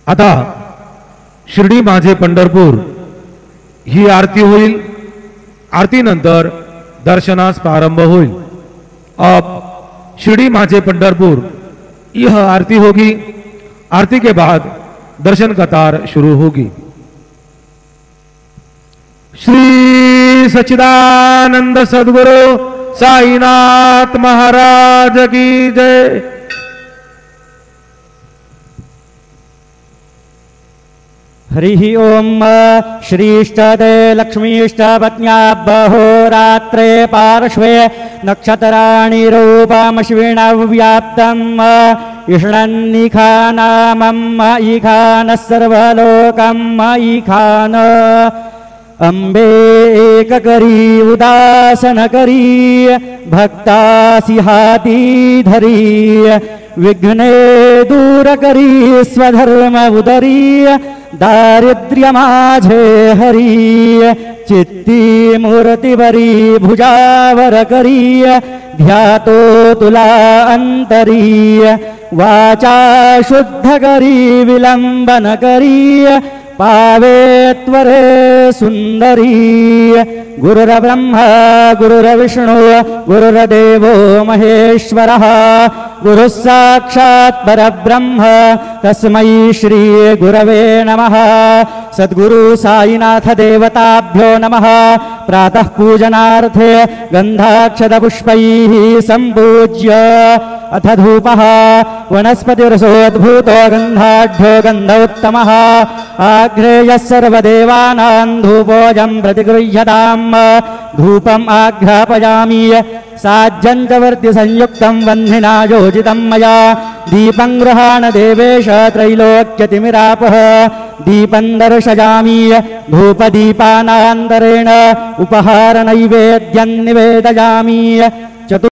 आता शिर्डी माझे पंढरपूर ही आरती होईल। आरती नंतर दर्शनास प्रारंभ होईल। अब शिर्डी माझे पंढरपुर यह आरती होगी। आरती के बाद दर्शन कतार शुरू होगी। श्री सच्चिदानंद सद्गुरु साईनाथ महाराज की जय। हरिः ओम। श्रीष्टदे लक्ष्मीष्टपत्न्याबहोरात्रे पार्श्वे नक्षत्राणि रूपमश्विनव्याप्तम् इष्णन्निखानामम् ईखानः सर्वलोकम् ईखान। अम्बे एककरी उदासनकरी भक्तासिहातीधरी विघ्ने दूरकरी स्वधर्म उदरी दारिद्र्यमाझे हरी चित्ती मूर्तिवरी भुजावर करी ध्यातो तुला अंतरी वाचा शुद्ध करी विलंबन करी पावे त्वरे सुंदरी। गुरुर्ब्रह्मा गुरुर्विष्णु गुरुर्देवो महेश्वरः गुरुः साक्षात् परब्रह्म तस्मै श्री गुरवे नमः। सद्गुरु साईनाथ देवताभ्यो नमः। प्रातः पूजनार्थे गन्धाक्षतपुष्पैः सम्पूज्य अथ धूपः वनस्पतिरसोद्भूतो गन्धाढ्यो गन्धोत्तमः आघ्रेयः सर्वदेवानां धूपोऽयं प्रतिगृह्यताम्। धूपम् आघ्रापयामि साज्जन्तवर्ति संयुक्तं वह्निना योजितं मया। दीपं गृहाण देवेश त्रैलोक्यतिमिरापः दीपं दर्शयामि धूपदीपानान्तरेण उपहार नैवेद्यं निवेदयामि।